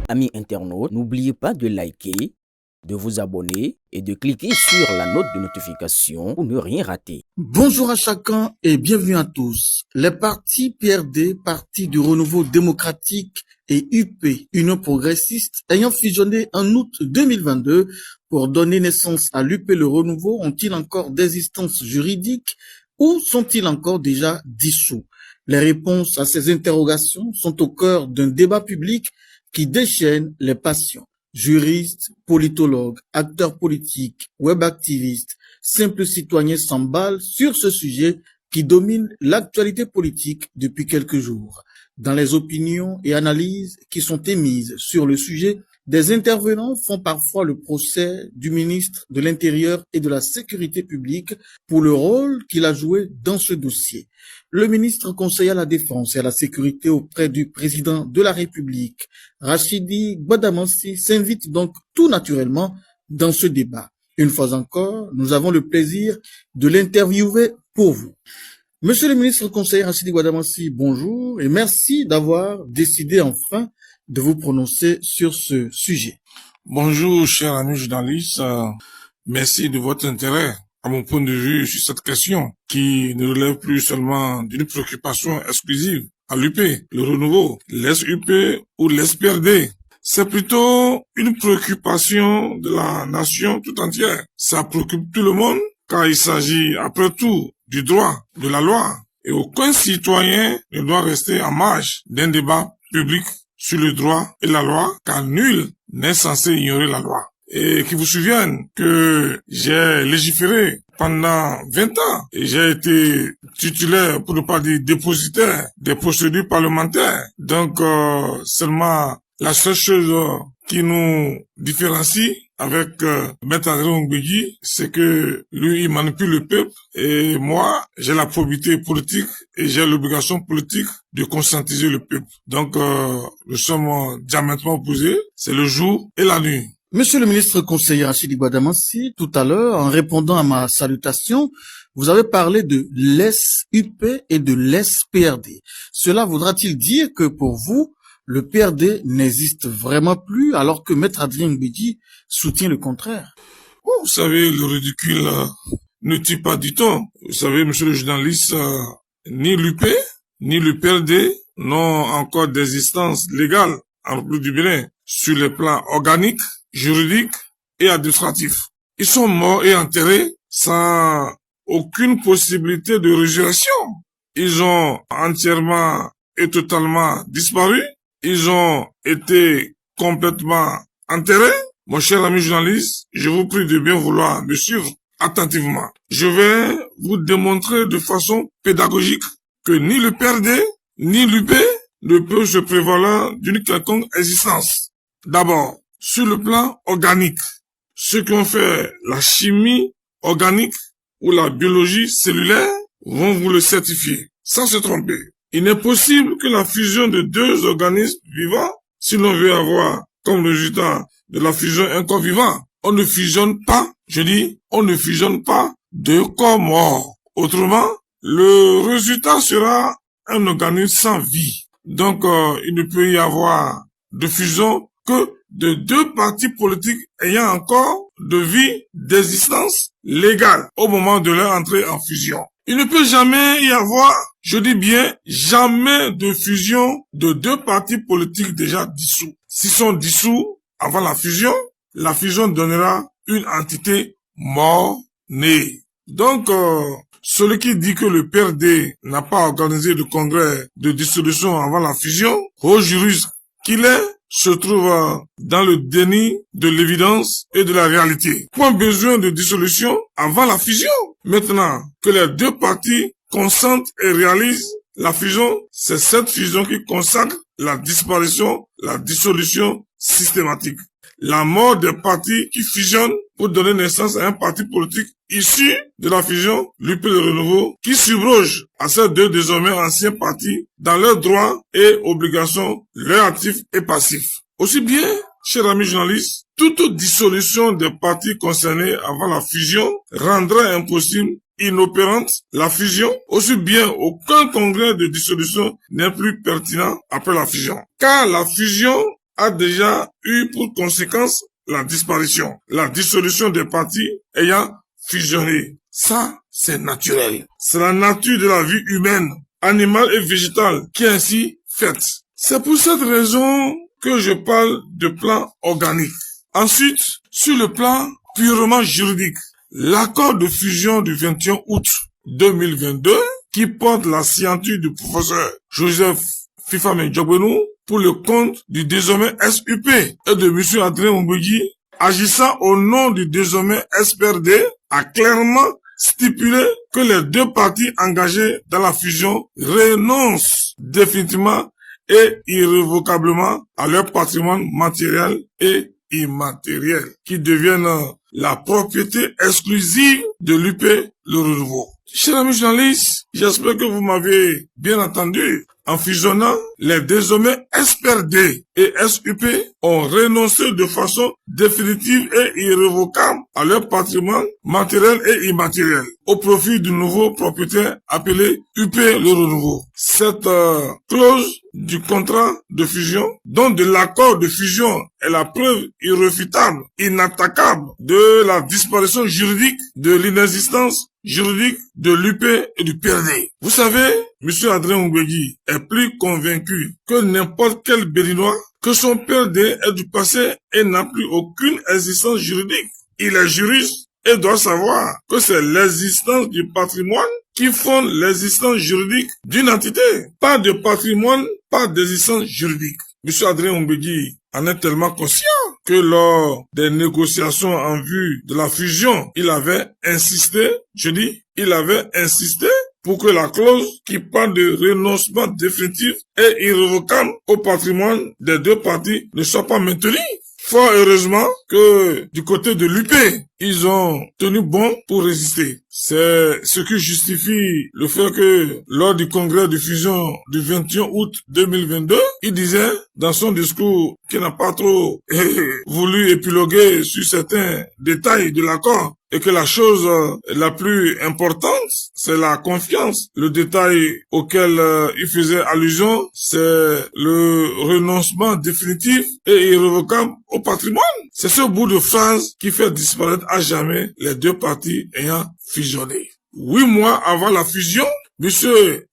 Amis internautes, n'oubliez pas de liker, de vous abonner et de cliquer sur la note de notification pour ne rien rater. Bonjour à chacun et bienvenue à tous. Les partis PRD, Parti du Renouveau Démocratique, et UP, Union Progressiste, ayant fusionné en août 2022 pour donner naissance à l'UP Le Renouveau, ont-ils encore d'existence juridique ou sont-ils encore déjà dissous? Les réponses à ces interrogations sont au cœur d'un débat public qui déchaîne les passions. Juristes, politologues, acteurs politiques, web-activistes, simples citoyens s'emballent sur ce sujet qui domine l'actualité politique depuis quelques jours. Dans les opinions et analyses qui sont émises sur le sujet, des intervenants font parfois le procès du ministre de l'Intérieur et de la Sécurité publique pour le rôle qu'il a joué dans ce dossier. Le ministre conseiller à la Défense et à la Sécurité auprès du président de la République, Rachidi Gbadamansi, s'invite donc tout naturellement dans ce débat. Une fois encore, nous avons le plaisir de l'interviewer pour vous. Monsieur le ministre conseiller Rachidi Gbadamansi, bonjour et merci d'avoir décidé enfin de vous prononcer sur ce sujet. Bonjour, cher ami journaliste. Merci de votre intérêt à mon point de vue sur cette question qui ne relève plus seulement d'une préoccupation exclusive à l'UP, le renouveau, l'ES-UP ou l'ES-PRD. C'est plutôt une préoccupation de la nation tout entière. Ça préoccupe tout le monde car il s'agit après tout du droit, de la loi. Et aucun citoyen ne doit rester en marge d'un débat public sur le droit et la loi, car nul n'est censé ignorer la loi. Et qu'il vous souvienne que j'ai légiféré pendant 20 ans et j'ai été titulaire, pour ne pas dire dépositaire, des procédures parlementaires. Donc, seulement la seule chose qui nous différencie avec Maître Adrien Ngbeji, c'est que lui, il manipule le peuple et moi, j'ai la probité politique et j'ai l'obligation politique de conscientiser le peuple. Donc, nous sommes diamétralement opposés, c'est le jour et la nuit. Monsieur le ministre conseiller Rachidi Gbadamansi, tout à l'heure, en répondant à ma salutation, vous avez parlé de l'ES-UP et de l'ES-PRD. Cela voudra-t-il dire que pour vous, le PRD n'existe vraiment plus alors que Maître Adrien Ngbeji soutient le contraire? Vous savez, le ridicule ne tue pas du temps. Vous savez, monsieur le journaliste, ni l'UP, ni le PRD n'ont encore d'existence légale en République du Bénin sur les plans organiques, juridiques et administratifs. Ils sont morts et enterrés sans aucune possibilité de résurrection. Ils ont entièrement et totalement disparu. Ils ont été complètement enterrés. Mon cher ami journaliste, je vous prie de bien vouloir me suivre attentivement. Je vais vous démontrer de façon pédagogique que ni le PRD, ni l'UP ne peuvent se prévaloir d'une quelconque existence. D'abord, sur le plan organique, ceux qui ont fait la chimie organique ou la biologie cellulaire vont vous le certifier, sans se tromper. Il n'est possible que la fusion de deux organismes vivants, si l'on veut avoir comme résultat de la fusion un corps vivant, on ne fusionne pas, on ne fusionne pas deux corps morts. Autrement, le résultat sera un organisme sans vie. Donc, il ne peut y avoir de fusion que de deux partis politiques ayant encore de vie, d'existence légale au moment de leur entrée en fusion. Il ne peut jamais y avoir, je dis bien, jamais de fusion de deux partis politiques déjà dissous. S'ils sont dissous avant la fusion donnera une entité mort-née. Donc, celui qui dit que le PRD n'a pas organisé de congrès de dissolution avant la fusion, au juriste qu'il est, se trouve dans le déni de l'évidence et de la réalité. Point besoin de dissolution avant la fusion. Maintenant que les deux parties consentent et réalisent la fusion, c'est cette fusion qui consacre la disparition, la dissolution systématique. La mort des partis qui fusionnent pour donner naissance à un parti politique issu de la fusion, l'UP Le Renouveau, qui subroge à ces deux désormais anciens partis dans leurs droits et obligations, leurs actifs et passifs. Aussi bien, chers amis journalistes, toute dissolution des partis concernés avant la fusion rendrait impossible, inopérante, la fusion. Aussi bien, aucun congrès de dissolution n'est plus pertinent après la fusion. Car la fusion a déjà eu pour conséquence la disparition, la dissolution des partis ayant fusionné. Ça, c'est naturel. C'est la nature de la vie humaine, animale et végétale qui est ainsi faite. C'est pour cette raison que je parle de plan organique. Ensuite, sur le plan purement juridique, l'accord de fusion du 21 août 2022 qui porte la signature du professeur Joseph Fifame Diogbenou pour le compte du désormais SUP et de M. Adrien Umbegi, agissant au nom du désormais SPRD, a clairement stipulé que les deux parties engagées dans la fusion renoncent définitivement et irrévocablement à leur patrimoine matériel et immatériel, qui deviennent la propriété exclusive de l'UP Le Renouveau. Chers amis journalistes, j'espère que vous m'avez bien entendu. En fusionnant, les désormais SPRD et SUP ont renoncé de façon définitive et irrévocable à leur patrimoine matériel et immatériel au profit du nouveau propriétaire appelé UP Le Renouveau. Cette clause du contrat de fusion, dont de l'accord de fusion est la preuve irréfutable, inattaquable de la disparition juridique, de l'inexistence juridique de l'UP et du PRD. Vous savez, M. Adrien Umbegi est plus convaincu que n'importe quel Béninois que son PRD est du passé et n'a plus aucune existence juridique. Il est juriste et doit savoir que c'est l'existence du patrimoine qui fonde l'existence juridique d'une entité. Pas de patrimoine, pas d'existence juridique. M. Adrien Umbegi en est tellement conscient que lors des négociations en vue de la fusion, il avait insisté pour que la clause qui parle de renoncement définitif et irrévocable au patrimoine des deux parties ne soit pas maintenue. Fort heureusement que du côté de l'UP, ils ont tenu bon pour résister. C'est ce qui justifie le fait que lors du congrès de fusion du 21 août 2022, il disait dans son discours qu'il n'a pas trop voulu épiloguer sur certains détails de l'accord et que la chose la plus importante, c'est la confiance. Le détail auquel il faisait allusion, c'est le renoncement définitif et irrévocable au patrimoine. C'est ce bout de phrase qui fait disparaître à jamais les deux parties ayant fusionné. 8 mois avant la fusion, M.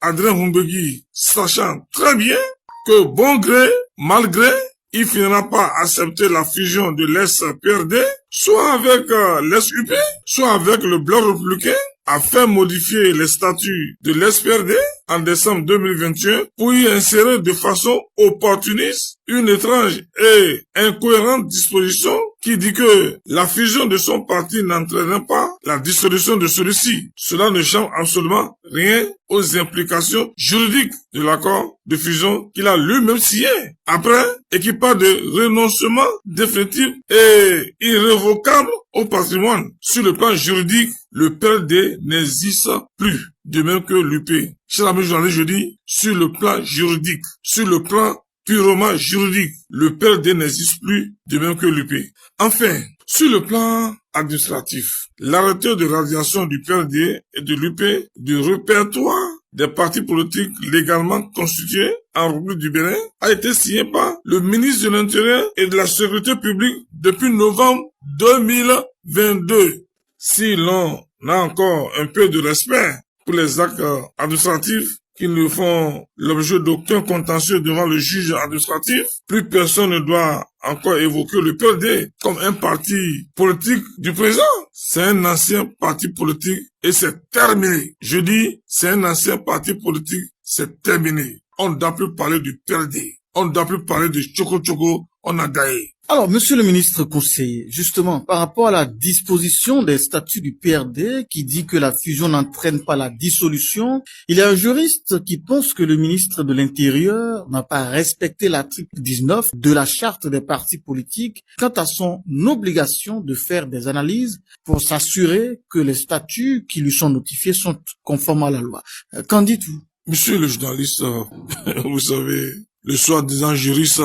Adrien Umbegi, sachant très bien que bon gré, mal gré, il finira par accepter la fusion de l'Ex-PRD, soit avec l'SUP, soit avec le Bloc républicain, a fait modifier les statuts de l'SPRD en décembre 2021 pour y insérer de façon opportuniste une étrange et incohérente disposition qui dit que la fusion de son parti n'entraînerait pas la dissolution de celui-ci. Cela ne change absolument rien aux implications juridiques de l'accord de fusion qu'il a lui-même signé. Après, et qui parle de renoncement définitif et irrévocable au patrimoine. Sur le plan juridique, le PRD n'existe plus, de même que l'UP. Chers amis journalistes, je dis, sur le plan juridique, sur le plan purement juridique, le PRD n'existe plus, de même que l'UP. Enfin, sur le plan administratif, l'arrêté de radiation du PRD et de l'UP du répertoire des partis politiques légalement constitués en République du Bénin a été signé par le ministre de l'Intérieur et de la Sécurité publique depuis novembre 2022. Si l'on a encore un peu de respect pour les actes administratifs qui ne font l'objet d'aucun contentieux devant le juge administratif, plus personne ne doit encore évoquer le PRD comme un parti politique du présent. C'est un ancien parti politique et c'est terminé. Je dis, c'est un ancien parti politique, c'est terminé. On ne doit plus parler du PRD. On ne doit plus parler de Choco Choco, on a gagné. Alors, monsieur le ministre conseiller, justement, par rapport à la disposition des statuts du PRD qui dit que la fusion n'entraîne pas la dissolution, il y a un juriste qui pense que le ministre de l'Intérieur n'a pas respecté l'article 19 de la charte des partis politiques quant à son obligation de faire des analyses pour s'assurer que les statuts qui lui sont notifiés sont conformes à la loi. Qu'en dites-vous? Monsieur le journaliste, vous savez, le soi-disant juriste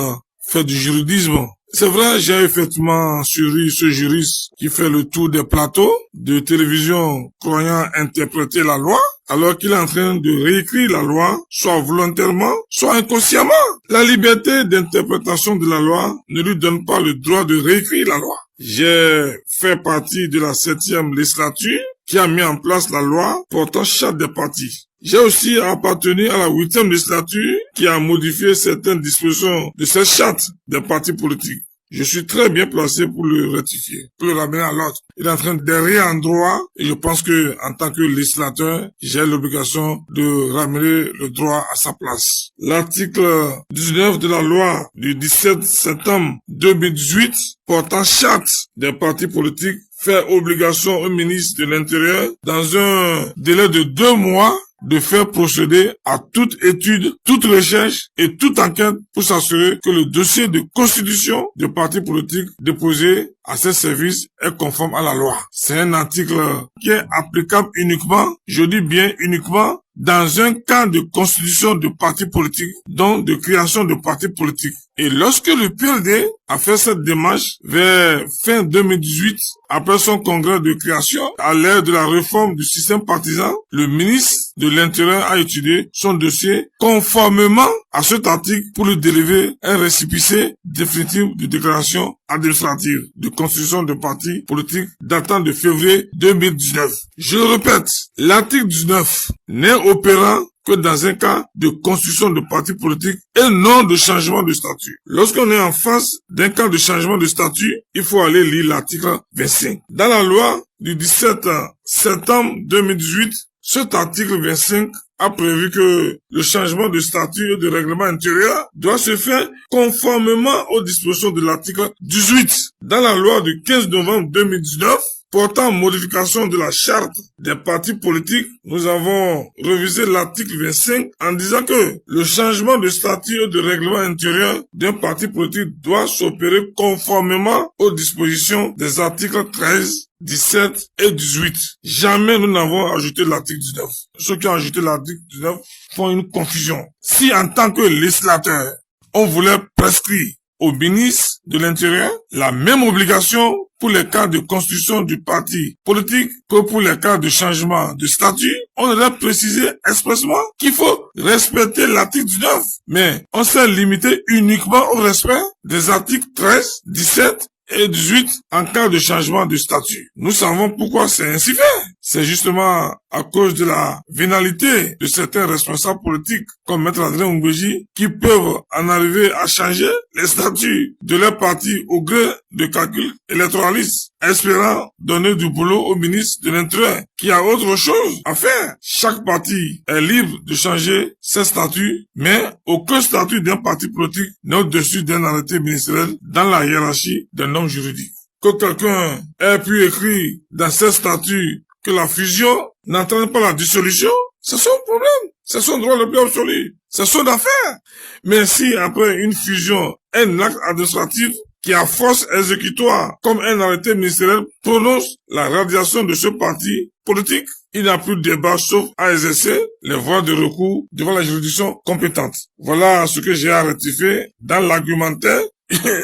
fait du juridisme. C'est vrai, j'ai effectivement suivi ce juriste qui fait le tour des plateaux de télévision croyant interpréter la loi, alors qu'il est en train de réécrire la loi, soit volontairement, soit inconsciemment. La liberté d'interprétation de la loi ne lui donne pas le droit de réécrire la loi. J'ai fait partie de la 7e législature qui a mis en place la loi portant charte des partis. J'ai aussi appartenu à la 8e législature qui a modifié certaines dispositions de cette charte des partis politiques. Je suis très bien placé pour le rectifier, pour le ramener à l'ordre. Il est en train d'errer en droit et je pense que, en tant que législateur, j'ai l'obligation de ramener le droit à sa place. L'article 19 de la loi du 17 septembre 2018 portant charte des partis politiques fait obligation au ministre de l'Intérieur, dans un délai de 2 mois, de faire procéder à toute étude, toute recherche et toute enquête pour s'assurer que le dossier de constitution de parti politique déposé à ces services est conforme à la loi. C'est un article qui est applicable uniquement, je dis bien uniquement, dans un cas de constitution de parti politique, donc de création de parti politique. Et lorsque le PLD a fait cette démarche vers fin 2018, après son congrès de création, à l'ère de la réforme du système partisan, le ministre de l'Intérieur a étudié son dossier conformément à cet article pour lui délivrer un récépissé définitif de déclaration administrative de constitution de parti politique datant de février 2019. Je le répète, l'article 19 n'est opérant que dans un cas de constitution de parti politique et non de changement de statut. Lorsqu'on est en face d'un cas de changement de statut, il faut aller lire l'article 25. Dans la loi du 17 septembre 2018, cet article 25 a prévu que le changement de statut et de règlement intérieur doit se faire conformément aux dispositions de l'article 18. Dans la loi du 15 novembre 2019, portant modification de la charte des partis politiques, nous avons révisé l'article 25 en disant que le changement de statut et de règlement intérieur d'un parti politique doit s'opérer conformément aux dispositions des articles 13, 17 et 18. Jamais nous n'avons ajouté l'article 19. Ceux qui ont ajouté l'article 19 font une confusion. Si en tant que législateur, on voulait prescrire au ministre de l'Intérieur la même obligation pour les cas de constitution du parti politique que pour les cas de changement de statut, on aurait précisé expressément qu'il faut respecter l'article 19. Mais on s'est limité uniquement au respect des articles 13, 17 et 18 en cas de changement de statut. Nous savons pourquoi c'est ainsi fait. C'est justement à cause de la vénalité de certains responsables politiques comme Maître Adrien Ngbeji qui peuvent en arriver à changer les statuts de leur parti au gré de calculs électoralistes, espérant donner du boulot au ministre de l'Intérieur qui a autre chose à faire. Chaque parti est libre de changer ses statuts, mais aucun statut d'un parti politique n'est au-dessus d'un arrêté ministériel dans la hiérarchie d'un homme juridique. Que quelqu'un ait pu écrire dans ses statuts que la fusion n'entraîne pas la dissolution, c'est son problème, c'est son droit le plus absolu, c'est son affaire. Mais si après une fusion, un acte administratif qui a force exécutoire comme un arrêté ministériel prononce la radiation de ce parti politique, il n'y a plus de débat sauf à exercer les voies de recours devant la juridiction compétente. Voilà ce que j'ai à rectifier dans l'argumentaire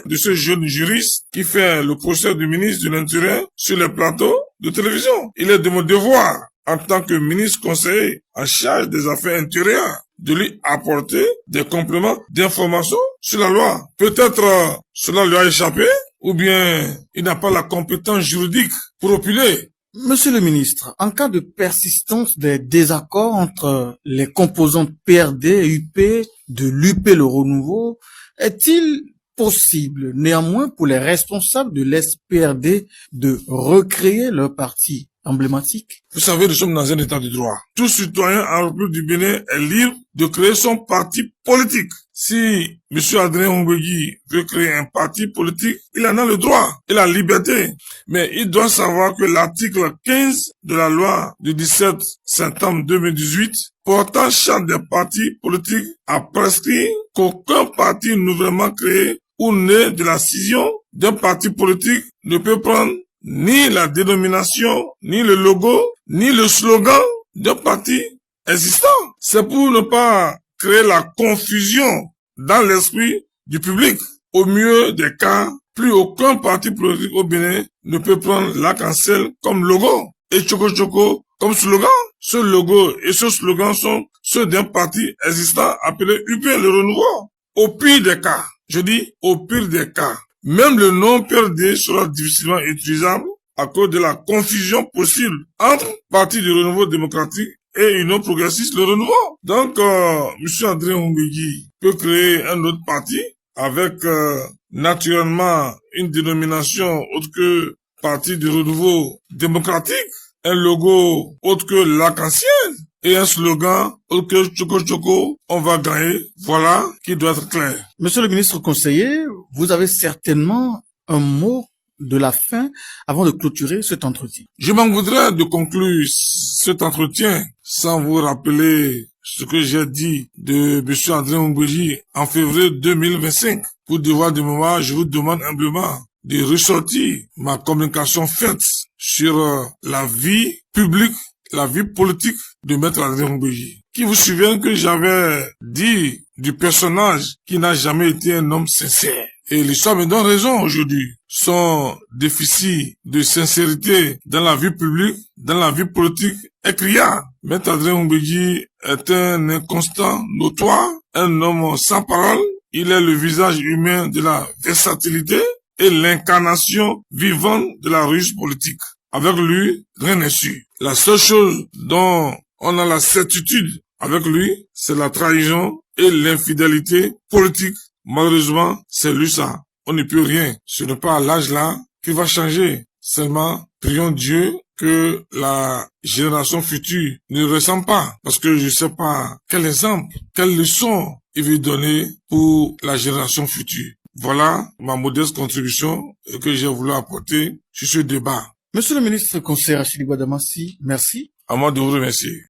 de ce jeune juriste qui fait le procès du ministre de l'Intérieur sur les plateaux de télévision. Il est de mon devoir, en tant que ministre conseiller en charge des affaires intérieures, de lui apporter des compléments d'information sur la loi. Peut-être cela lui a échappé, ou bien il n'a pas la compétence juridique pour opiner. Monsieur le ministre, en cas de persistance des désaccords entre les composantes PRD et UP de l'UP Le Renouveau, est-il possible néanmoins pour les responsables de l'ES-PRD de recréer leur parti emblématique? Vous savez, nous sommes dans un état de droit. Tout citoyen en République du Bénin est libre de créer son parti politique. Si M. Adrien Ngbeji veut créer un parti politique, il en a le droit et la liberté. Mais il doit savoir que l'article 15 de la loi du 17 septembre 2018 portant charte des partis politiques a prescrit qu'aucun parti nouvellement créé ou né de la scission d'un parti politique ne peut prendre ni la dénomination, ni le logo, ni le slogan d'un parti existant. C'est pour ne pas créer la confusion dans l'esprit du public. Au mieux des cas, plus aucun parti politique au Bénin ne peut prendre l'arc-en-ciel comme logo et Choco Choco comme slogan. Ce logo et ce slogan sont ceux d'un parti existant appelé UP le Renouveau. Au pire des cas, je dis au pire des cas, même le nom PRD sera difficilement utilisable à cause de la confusion possible entre Parti du Renouveau démocratique et Union progressiste le Renouveau. Donc, M. André Mumbegui peut créer un autre parti avec naturellement une dénomination autre que Parti du Renouveau démocratique, un logo autre que l'arc-en-ciel et un slogan autre que Choco Choco, on va gagner. Voilà qui doit être clair. Monsieur le ministre conseiller, vous avez certainement un mot de la fin avant de clôturer cet entretien. Je m'en voudrais de conclure cet entretien sans vous rappeler ce que j'ai dit de M. André Mumbegui en février 2025. Pour devoir de mémoire, je vous demande humblement de ressortir ma communication faite sur la vie publique, la vie politique de Maître André Mumbegui. Qui vous souvient que j'avais dit du personnage qui n'a jamais été un homme sincère. Et l'histoire me donne raison aujourd'hui. Son déficit de sincérité dans la vie publique, dans la vie politique est criard. Maître André Mumbegui est un inconstant notoire, un homme sans parole. Il est le visage humain de la versatilité et l'incarnation vivante de la ruse politique. Avec lui, rien n'est sûr. La seule chose dont on a la certitude avec lui, c'est la trahison et l'infidélité politique. Malheureusement, c'est lui ça. On n'y peut rien. Ce n'est pas à l'âge là qu'il va changer. Seulement, prions Dieu que la génération future ne ressent pas. Parce que je ne sais pas quel exemple, quelle leçon il veut donner pour la génération future. Voilà ma modeste contribution que j'ai voulu apporter sur ce débat. Monsieur le ministre conseiller Achille Guadamasi, merci. À moi de vous remercier.